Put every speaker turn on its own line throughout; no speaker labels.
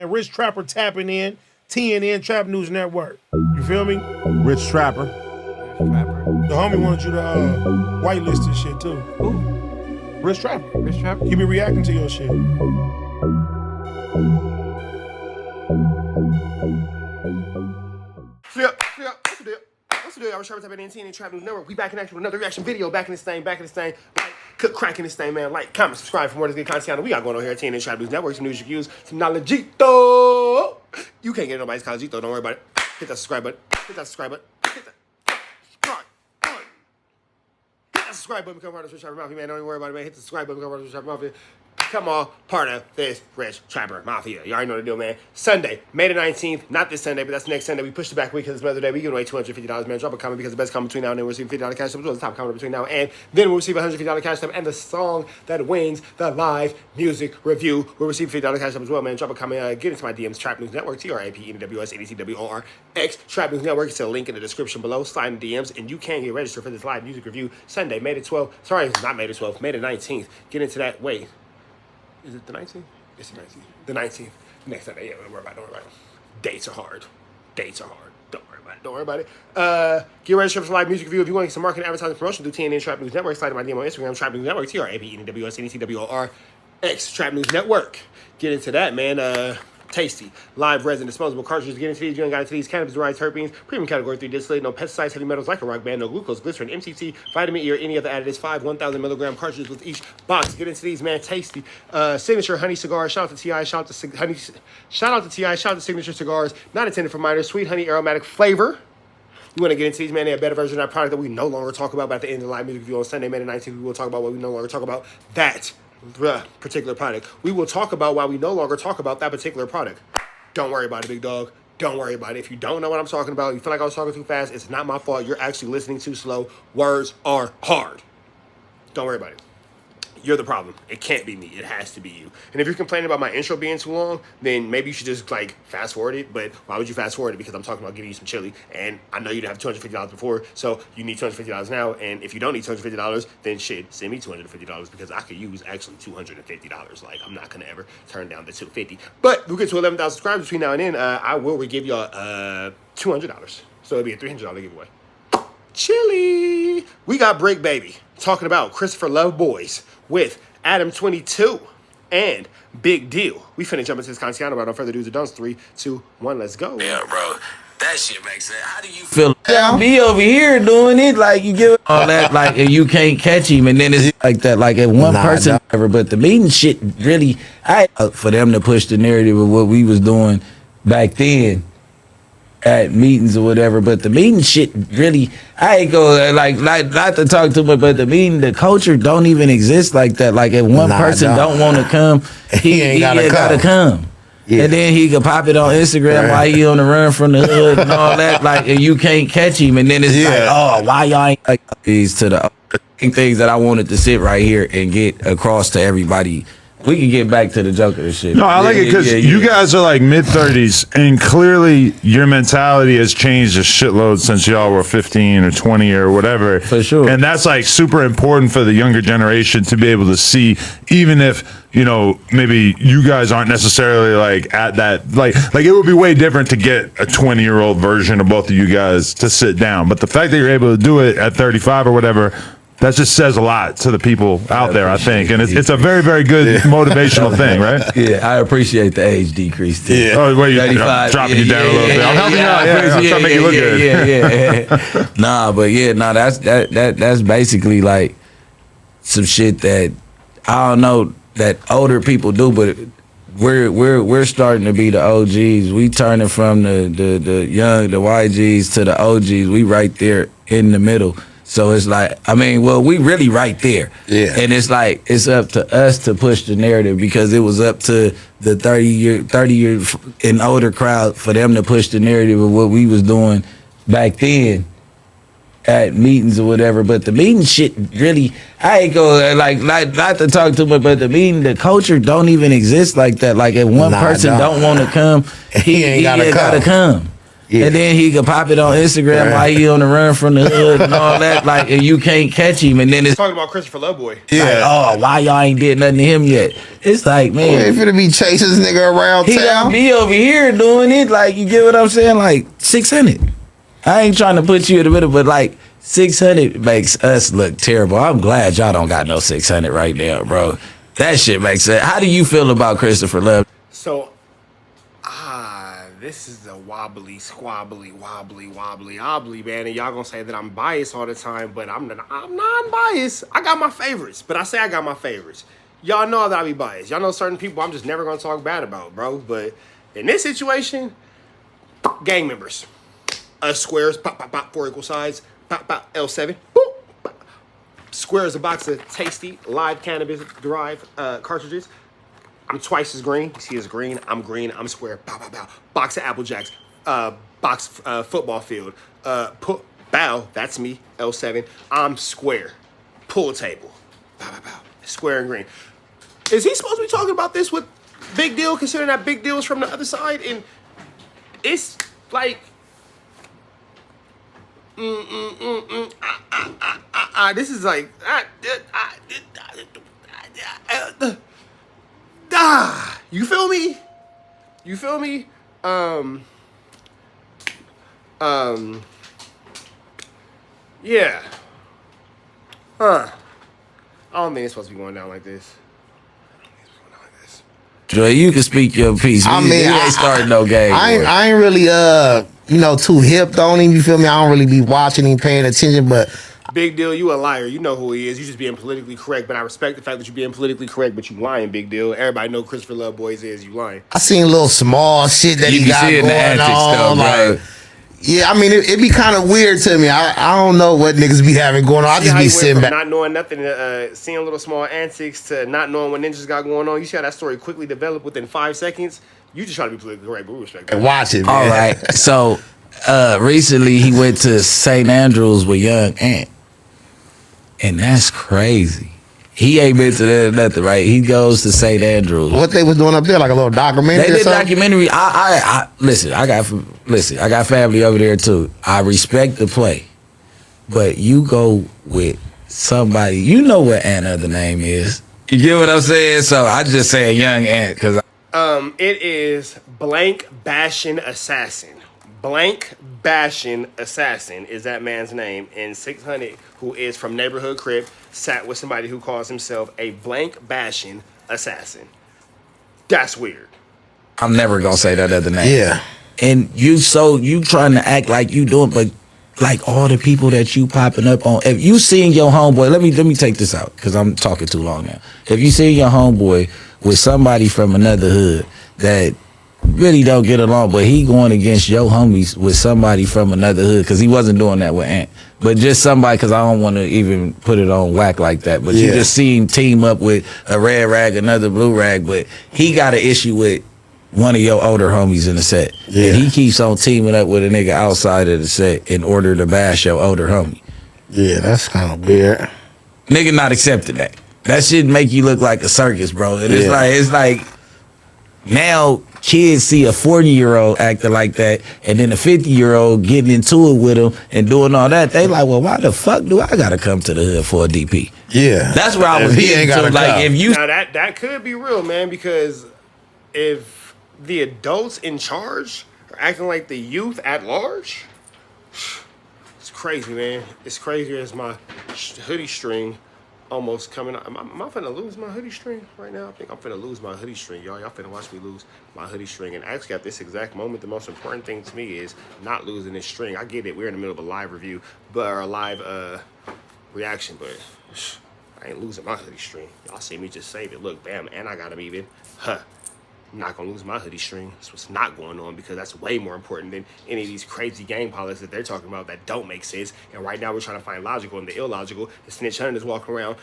And Rich Trapper tapping in, TNN Trap News Network. You feel me?
Rich Trapper.
The homie wanted you to whitelist this shit too.
Who?
Rich Trapper.
Rich Trapper?
He be reacting to your shit.
What's the deal? I was trying to type in TNN Trap News Network. We back in action with another reaction video. Back in this thing. Like, cook cracking this thing, man. Like, comment, subscribe for more of this good content we got going on here at TNN Trap News Network. Some news, reviews, some knowledgeito. You can't get nobody's collegito. Don't worry about it. Hit that subscribe button. Hit that subscribe button. Hit that subscribe button. Hit that subscribe button. Become part of the Rich Trapper Mafia, man. Don't even worry about it, man. Hit the subscribe button. Become part of the Rich Trapper Mafia. Come on, part of this Rich Trapper Mafia. You already know the deal, man. Sunday, May the 19th. Not this Sunday, but that's next Sunday. We pushed it back a week because it's another day. We give away $250, man. Drop a comment because the best comment between now and then we'll receive $50 cash. So the top comment between now and then we'll receive $150 cash. And the song that wins the live music review will receive $50 cash as well, man. Drop a comment. Get into my DMs. Trap News Network. TRAPNEWS Trap News Network. It's a link in the description below. Slide in the DMs, and you can get registered for this live music review Sunday, May the 12th. Sorry, it's not May the 12th. May the 19th. Get into that. Wait. Is it the 19th? It's the 19th. The 19th. Next Sunday. Yeah, don't worry about it. Dates are hard. Don't worry about it. Get registered for live music review. If you want to get some marketing, advertising, promotion, do TNN Trap News Network. Slide in my DM on Instagram, Trap News Network, TRAPNEWS Trap News Network. Get into that, man. Tasty. Live resin disposable cartridges. Get into these. You ain't got into these. Cannabis derived terpenes. Premium category 3 distillate. No pesticides, heavy metals like a rock band. No glucose, glycerin, MCT, vitamin E, or any other additives. 5 1,000 milligram cartridges with each box. Get into these, man. Tasty. Signature honey cigar. Shout out to TI. Shout out to Signature Cigars. Not intended for minors. Sweet honey aromatic flavor. You want to get into these, man. They have a better version of that product that we no longer talk about. But at the end of the live music review on Sunday, May the 19th, we will talk about what we no longer talk about. That particular product. We will talk about why we no longer talk about that particular product. Don't worry about it, big dog. Don't worry about it. If you don't know what I'm talking about, you feel like I was talking too fast, it's not my fault. You're actually listening too slow. Words are hard. Don't worry about it. You're the problem. It can't be me. It has to be you. And if you're complaining about my intro being too long, then maybe you should just, like, fast forward it. But why would you fast forward it? Because I'm talking about giving you some chili. And I know you'd have $250 before, so you need $250 now. And if you don't need $250, then shit, send me $250 because I could use actually $250. Like, I'm not going to ever turn down the $250. But we'll get to 11,000 subscribers between now and then. I will give y'all $200. So it'll be a $300 giveaway. Chili. We got Bricc, baby, talking about Christopher Love Boys with Adam 22 and Big Deal. We finna jump into this content, but no further ado, don'ts. 3, 2, 1, let's go.
Yeah, bro. That shit makes sense. How do you feel?
Be over here doing it like you give all that like and you can't catch him, and then it's like that like if one person ever. But the meeting shit really, for them to push the narrative of what we was doing back then at meetings or whatever. But the meeting shit really, I ain't go like not to talk too much, but the meeting, the culture don't even exist like that. Like if one person don't want to come, he ain't gotta come. Yeah. And then he could pop it on Instagram while he on the run from the hood and all that, like, and you can't catch him. And then it's like, oh, why y'all ain't like these to the things that I wanted to sit right here and get across to everybody. We can get back to the joke of this shit.
No, I like it because you guys are like mid-30s, and clearly your mentality has changed a shitload since y'all were 15 or 20 or whatever. For sure. And that's like super important for the younger generation to be able to see, even if, you know, maybe you guys aren't necessarily like at that, like it would be way different to get a 20-year-old version of both of you guys to sit down. But the fact that you're able to do it at 35 or whatever, that just says a lot to the people out there, I think. And it's a very, very good motivational thing, right?
Yeah, I appreciate the age decrease, too.
Yeah. Oh, wait, you're dropping you down a little bit. I'm helping you out. I'm trying to make you look good.
Nah, but that's basically like some shit that, I don't know, that older people do, but we're starting to be the OGs. We turning from the young, the YGs to the OGs. We right there in the middle. So it's like, I mean, well, we really right there. Yeah. And it's like, it's up to us to push the narrative because it was up to the 30 year and older crowd for them to push the narrative of what we was doing back then at meetings or whatever. But the meeting shit really, I ain't go like not to talk too much, but the meeting, the culture don't even exist like that. Like if one person don't want to come, he ain't gotta come.
Yeah.
And then he could pop it on Instagram while he on the run from the hood and all that. Like, and you can't catch him. And then it's
Talking about Christopher Loveboy.
like, oh, why y'all ain't did nothing to him yet? It's like,
You
man,
ain't finna be chasing this nigga around
he
town.
don't be over here doing it. Like, you get what I'm saying? Like, 600. I ain't trying to put you in the middle, but like, 600 makes us look terrible. I'm glad y'all don't got no 600 right now, bro. That shit makes sense. How do you feel about Christopher Love?
So, this is a wobbly, squabbly, wobbly, man. And y'all gonna say that I'm biased all the time, but I'm non-biased. I got my favorites, but I say I got my favorites. Y'all know that I be biased. Y'all know certain people I'm just never gonna talk bad about, bro. But in this situation, gang members. Squares, pop, pop, pop, 4 equal sides, pop, pop, L7, boop, pop. Square is a box of tasty, live cannabis-derived cartridges. I'm twice as green. You see it's green. I'm square. Bow, bow, bow. Box of Apple Jacks. Box football field. Bow, that's me, L7. I'm square. Pool table. Bow, bow, bow. Square and green. Is he supposed to be talking about this with Big Deal, considering that Big Deal is from the other side? And it's like... This is like... You feel me? You feel me? Yeah. I don't think it's supposed to be going down like this.
Joy, you can speak your piece.
I mean,
you ain't starting no game.
I ain't really too hip on him. You feel me? I don't really be watching him, paying attention, but
Big Deal, you a liar. You know who he is. You just being politically correct, but I respect the fact that you're being politically correct, but you lying, Big Deal. Everybody know Christopher Loveboy is you lying.
I seen little small shit that
You
he
be
got
seeing
going
the antics
on.
though, bro.
Like, yeah, I mean, it be kind of weird to me. I don't know what niggas be having going on. I
See
just
how
be
he went
sitting
from
back.
not knowing nothing to seeing little small antics to not knowing what ninjas got going on. You see how that story quickly developed within 5 seconds? You just try to be politically correct, but we respect that.
Watch it, man.
All right. So, recently he went to St. Andrews with Young Ant. And that's crazy. He ain't been to that nothing, right? He goes to St. Andrews.
What they was doing up there, like a little documentary
They
or
did
something?
documentary. Listen. I got family over there too. I respect the play, but you go with somebody. You know what Ant other name is. You get what I'm saying? So I just say Young Ant because
It is Blank Bashin Assassin. Blank Bashin Assassin is that man's name. And 600, who is from Neighborhood CRIP, sat with somebody who calls himself a Blank Bashin Assassin. That's weird.
I'm never gonna say that other name.
Yeah.
And you trying to act like you doing, but like all the people that you popping up on. If you seen your homeboy, let me take this out because I'm talking too long now. If you seen your homeboy with somebody from another hood that really don't get along, but he going against your homies with somebody from another hood because he wasn't doing that with Ant, but just somebody because I don't want to even put it on whack like that. But you just see him team up with a red rag, another blue rag, but he got an issue with one of your older homies in the set.
Yeah.
And he keeps on teaming up with a nigga outside of the set in order to bash your older homie.
Yeah, that's kind of weird.
Nigga not accepting that. That shit make you look like a circus, bro. And it's like now kids see a 40-year-old acting like that and then a 50-year-old getting into it with him and doing all that. They like, well, why the fuck do I gotta come to the hood for a DP?
Yeah.
That's where I was getting to. Like, if you
Now that could be real, man, because if the adults in charge are acting like the youth at large, it's crazy, man. It's crazy as my hoodie string almost coming out. Am I finna lose my hoodie string right now? I think I'm finna lose my hoodie string, y'all. Y'all finna watch me lose my hoodie string. And actually, at this exact moment, the most important thing to me is not losing this string. I get it. We're in the middle of a live review, or a live reaction, but I ain't losing my hoodie string. Y'all see me just save it. Look, bam, and I got them even. I'm not gonna lose my hoodie string. That's what's not going on, because that's way more important than any of these crazy gang politics that they're talking about that don't make sense. And right now we're trying to find logical and the illogical. The snitch hunter is walking around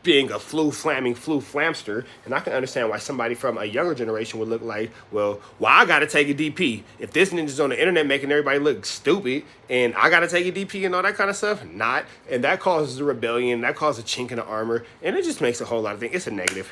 being a flamster, and I can understand why somebody from a younger generation would look like, well, I gotta take a DP if this ninja's on the internet making everybody look stupid, and I gotta take a DP and all that kind of stuff. Not, and that causes a rebellion, that causes a chink in the armor, and it just makes a whole lot of things. It's a negative.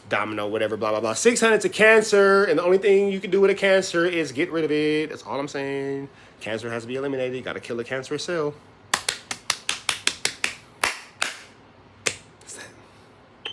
domino, whatever, blah, blah, blah. 600 to cancer, and the only thing you can do with a cancer is get rid of it. That's all I'm saying. Cancer has to be eliminated. You got to kill a cancerous cell.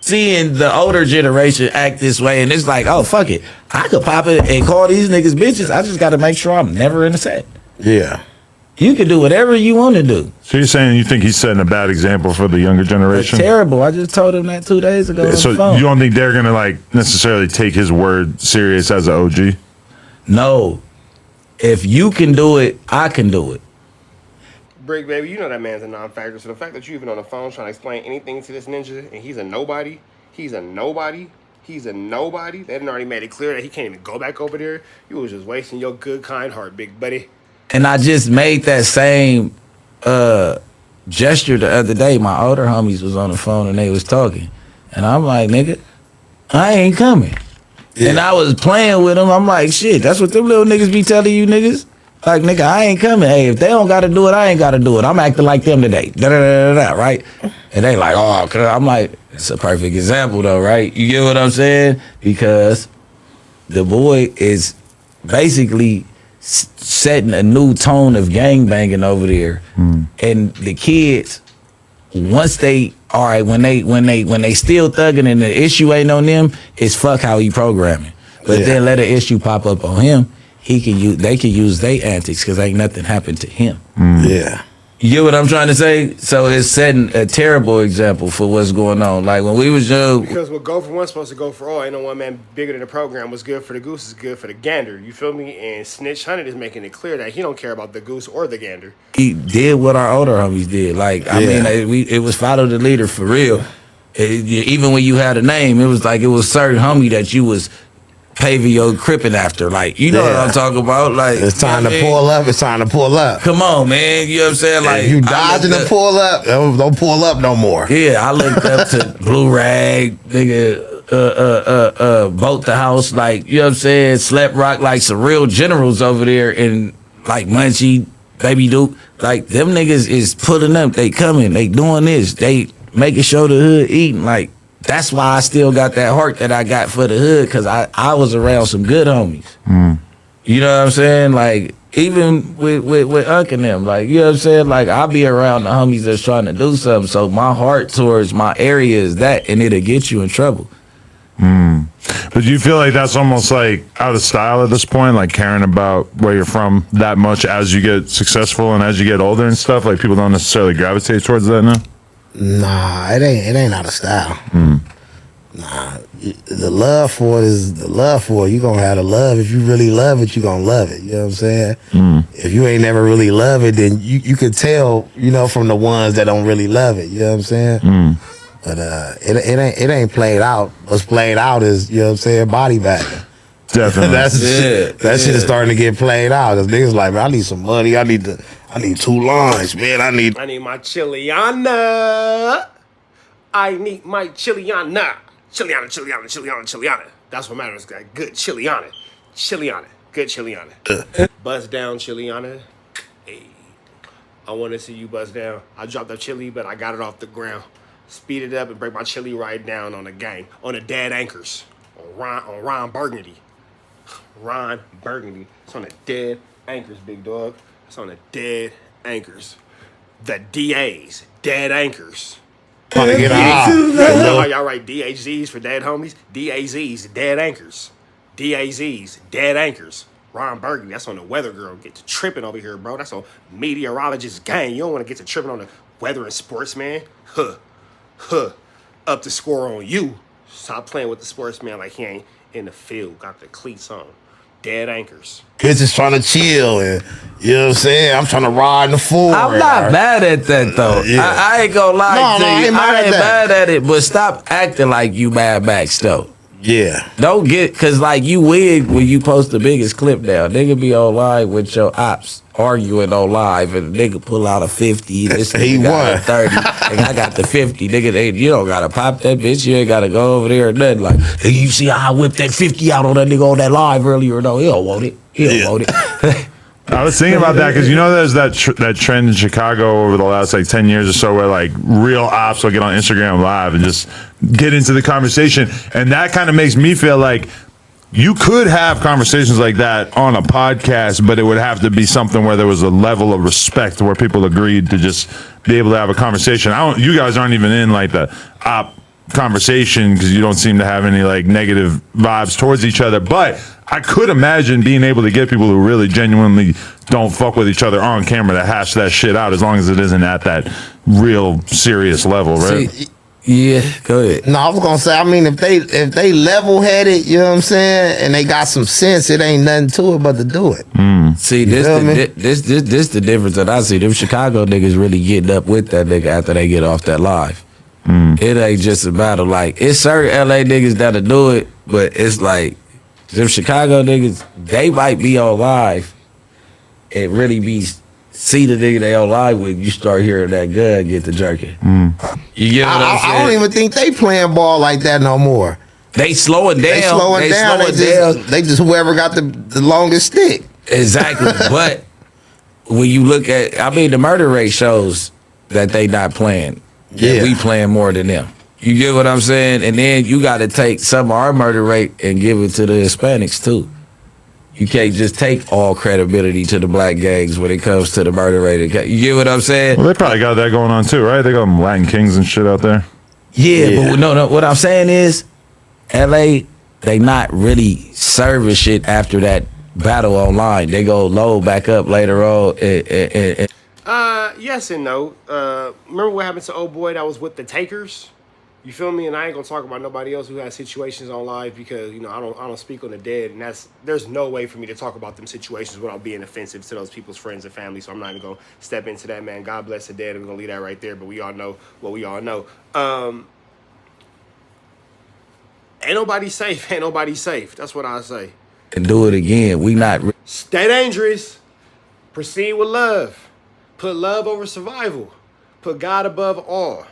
Seeing the older generation act this way, and it's like, oh, fuck it. I could pop it and call these niggas bitches. I just got to make sure I'm never in a set.
Yeah.
You can do whatever you want to do.
So you're saying you think he's setting a bad example for the younger generation?
That's terrible. I just told him that 2 days ago.
So
on the phone.
you don't think they're gonna like necessarily take his word serious as an OG?
No. If you can do it, I can do it.
Bricc, baby, you know that man's a non-factor. So the fact that you even on the phone trying to explain anything to this ninja, and he's a nobody, they done already made it clear that he can't even go back over there. You was just wasting your good, kind heart, big buddy.
And I just made that same gesture the other day. My older homies was on the phone and they was talking. And I'm like, nigga, I ain't coming. Yeah. And I was playing with them. I'm like, shit, that's what them little niggas be telling you niggas. Like, nigga, I ain't coming. Hey, if they don't got to do it, I ain't got to do it. I'm acting like them today. Da-da-da-da-da, right? And they like, oh, I'm like, it's a perfect example, though, right? You get what I'm saying? Because the boy is basically setting a new tone of gangbanging over there. And the kids, once they, all right, when they still thugging and the issue ain't on them, it's fuck how he programming. But then let an issue pop up on him. They can use their antics because ain't nothing happened to him.
Yeah.
You get what I'm trying to say? So it's setting a terrible example for what's going on. Like when we was young.
Because what go for one's supposed to go for all. Ain't no one man bigger than the program. What's good for the goose is good for the gander. You feel me? And Snitch Hunted is making it clear that he don't care about the goose or the gander.
He did what our older homies did. Like, I mean, it was follow the leader for real. Even when you had a name, it was like it was certain homie that you was paving your cripping after. Like, you know what I'm talking about? Like,
it's time to pull up. It's time to pull up.
Come on, man. You know what I'm saying? Like,
if you dodging the pull up, don't pull up no more.
Yeah, I looked up to Blue Rag, nigga, Boat the House, like, you know what I'm saying? Slap Rock, like some real generals over there, and like Munchie, Baby Duke. Like, them niggas is pulling up. They coming. They doing this. They making sure the hood eating. Like, that's why I still got that heart that I got for the hood, because I was around some good homies. You know what I'm saying? Like, even with Unc and them, like, you know what I'm saying? Like, I be around the homies that's trying to do something, so my heart towards my area is that, and it'll get you in trouble.
But do you feel like that's almost like out of style at this point, like caring about where you're from that much as you get successful and as you get older and stuff? Like, people don't necessarily gravitate towards that now?
Nah, it ain't out of style. Nah, the love for it is the love for it. You gonna have the love. If you really love it, you gonna love it. You know what I'm saying? If you ain't never really love it, then you could tell, you know, from the ones that don't really love it. You know what I'm saying? But it ain't played out. What's played out is, you know what I'm saying, body bagging.
Definitely.
That shit is starting to get played out. Cause niggas like, man, I need some money. I need 2 lines, man. I need
my Chiliana. I need my Chiliana. Chiliana. That's what matters, guy. Good Chiliana. Good Chiliana. Buzz down, Chiliana. Hey, I want to see you buzz down. I dropped the chili, but I got it off the ground. Speed it up and break my chili right down on the gang. On the dead anchors. On Ron Burgundy. Ron Burgundy. It's on the dead anchors, big dog. It's on the dead anchors. The DAs. Dead anchors.
trying to get
You know how y'all write DHZs for dead homies? DAZs, dead anchors. DAZs, dead anchors. Ron Burgundy, that's on the weather girl. Get to tripping over here, bro. That's on meteorologist gang. You don't want to get to tripping on the weather and sports, man. Up the score on you. Stop playing with the sportsman like he ain't in the field. Got the cleats on. Dead anchors.
Kids just trying to chill, and you know what I'm saying? I'm trying to ride the floor.
I'm not mad at that though. I ain't gonna lie to you. I ain't mad at it, but stop acting like you Mad Max though.
Yeah.
Don't get, cause like you wig when you post the biggest clip down. Nigga be on live with your ops arguing on live, and the nigga pull out a 50. This nigga
He
got
won.
a 30. And I got the 50. Nigga, you don't gotta pop that bitch. You ain't gotta go over there or nothing. Like, hey, you see how I whipped that 50 out on that nigga on that live earlier? No, he don't want it. He don't want it.
I was thinking about that because there's that trend in Chicago over the last like 10 years or so where like real ops will get on Instagram Live and just get into the conversation, and that kind of makes me feel like you could have conversations like that on a podcast, but it would have to be something where there was a level of respect where people agreed to just be able to have a conversation. You guys aren't even in like the op conversation because you don't seem to have any like negative vibes towards each other, but I could imagine being able to get people who really genuinely don't fuck with each other on camera to hash that shit out, as long as it isn't at that real serious level, right?
See, yeah, go ahead.
No, I was gonna say, I mean, if they level headed, you know what I'm saying, and they got some sense, it ain't nothing to it but to do it.
See, this the difference that I see. Them Chicago niggas really getting up with that nigga after they get off that live. It ain't just a battle. Like, it's certain LA niggas that'll do it, but it's like them Chicago niggas, they might be on live and really be see the nigga they on live with. You start hearing that gun get the jerking. You get what I'm saying?
I don't even think they playing ball like that no more.
They slowing down.
They slowing down. They just whoever got the longest stick.
Exactly. But when you look at, the murder rate shows that they not playing. Yeah, we playing more than them. You get what I'm saying? And then you got to take some of our murder rate and give it to the Hispanics too. You can't just take all credibility to the black gangs when it comes to the murder rate. You get what I'm saying?
Well, they probably got that going on too, right? They got them Latin Kings and shit out there.
Yeah, but no. What I'm saying is, LA, they not really serving shit after that battle online. They go load back up later on.
Yes and no. Remember what happened to old boy that was with the Takers? You feel me? And I ain't gonna talk about nobody else who has situations on live because I don't speak on the dead, and there's no way for me to talk about them situations without being offensive to those people's friends and family. So I'm not even gonna step into that, man. God bless the dead. We're gonna leave that right there. But we all know what we all know. Ain't nobody safe. Ain't nobody safe. That's what I say.
And do it again. We not.
Stay dangerous. Proceed with love. Put love over survival. Put God above all.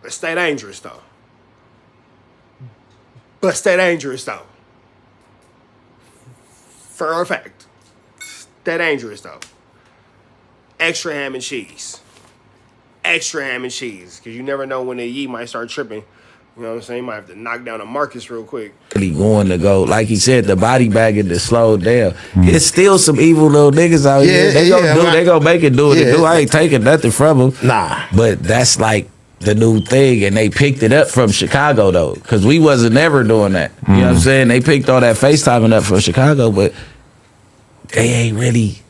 But stay dangerous, though. For a fact. Stay dangerous, though. Extra ham and cheese. Because you never know when the yeet might start tripping. You know what I'm saying? You might have to knock down a Marcus real quick.
Really going to go, like he said, the body bagging to slow down. It's still some evil little niggas out here. They gonna make it do what it do. I ain't taking nothing from them.
Nah.
But that's like the new thing, and they picked it up from Chicago though, because we wasn't never doing that. You know what I'm saying? They picked all that FaceTiming up from Chicago, but they ain't really.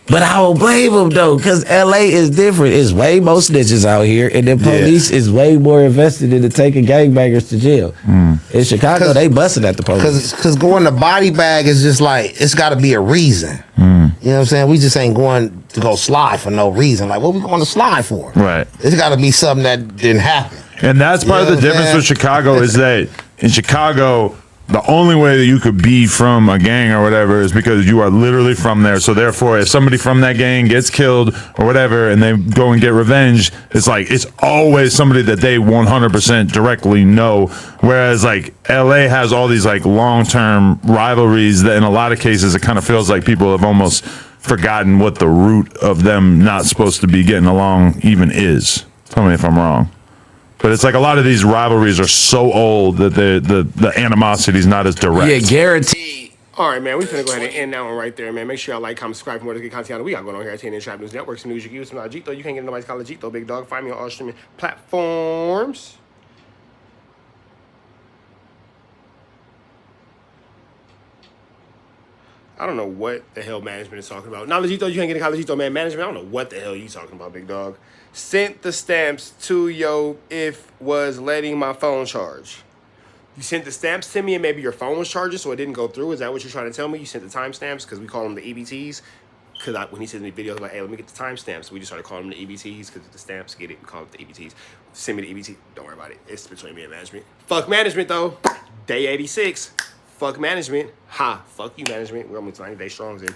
But I don't blame them though, because LA is different. It's way more snitches out here, and the police is way more invested into taking gangbangers to jail. In Chicago, they busted at the police.
Because going to body bag is just like, it's got to be a reason. You know what I'm saying? We just ain't going to go slide for no reason. Like, what we going to slide for?
Right.
It's got to be something that didn't happen.
And that's part of the difference with Chicago is that in Chicago, the only way that you could be from a gang or whatever is because you are literally from there. So therefore, if somebody from that gang gets killed or whatever and they go and get revenge, it's like it's always somebody that they 100% directly know. Whereas like LA has all these like long-term rivalries that in a lot of cases it kind of feels like people have almost forgotten what the root of them not supposed to be getting along even is. Tell me if I'm wrong. But it's like a lot of these rivalries are so old that the animosity is not as direct.
Yeah, guaranteed.
All right, man, we finna go ahead and end that one right there, man. Make sure y'all like, comment, subscribe for more to get content we got going on here at TNN Trap News Network. Some news you can use, some Jito. You can't get nobody's call Jito, big dog. Find me on all streaming platforms. I don't know what the hell management is talking about. Now, Legito, you can't get a college Legito, man. Management, I don't know what the hell you talking about, big dog. Sent the stamps to yo if was letting my phone charge. You sent the stamps to me and maybe your phone was charging, so it didn't go through. Is that what you're trying to tell me? You sent the timestamps because we call them the EBTs. Because when he sends me videos like, hey, let me get the timestamps, we just started calling them the EBTs because the stamps, get it, we call it the EBTs. Send me the EBT. Don't worry about it. It's between me and management. Fuck management, though. Day 86. Fuck management. Ha. Fuck you, management. We're almost 90 days strong. And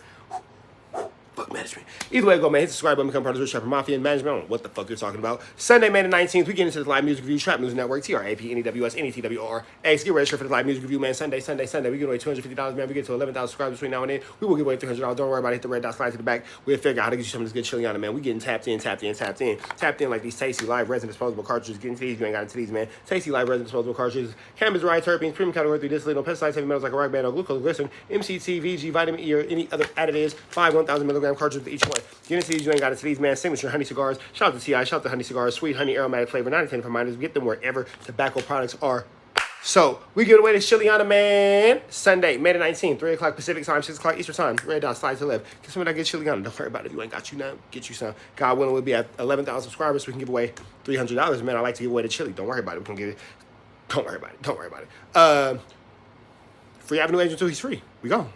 fuck Fuck management. Either way, go, man. Hit the subscribe button, become part of the Rich Rapper Mafia and management. I don't know what the fuck you're talking about. Sunday, May the 19th, we get into the live music review, Trap News Network, TRAPNEWS, Get registered for the live music review, man. Sunday. We give away $250, man. We get to 11,000 subscribers between now and then. We will give away $300. Don't worry about it. Hit the red dot, slide to the back. We'll figure out how to get you some of this good Chiliana, man. We getting tapped in like these tasty live resin disposable cartridges. Getting to these, you ain't got into these, man. Tasty live resin disposable cartridges. Cannabis, derived terpenes, premium category 3 distillate, no pesticides, heavy metals like a rock band, no glucose, glycerin, MCT, VG, vitamin E, or any other additives. 5 1,000 milligram cartridges for each one. Get into these, you ain't got into these, man. Signature honey cigars. Shout out to TI, shout out to honey cigars, sweet honey aromatic flavor, 90 for minors. Get them wherever tobacco products are. So, we give away this Chiliana, man. Sunday, May the 19th, 3 o'clock Pacific time, 6 o'clock Eastern time. Red dot, slide to the left. Get some of that good Chiliana. Don't worry about it. If you ain't got you now, get you some. God willing, we'll be at 11,000 subscribers, so we can give away $300, man. I like to give away the chili. Don't worry about it. We can give it. Don't worry about it. Free Avenue Agent 2, he's free. We go.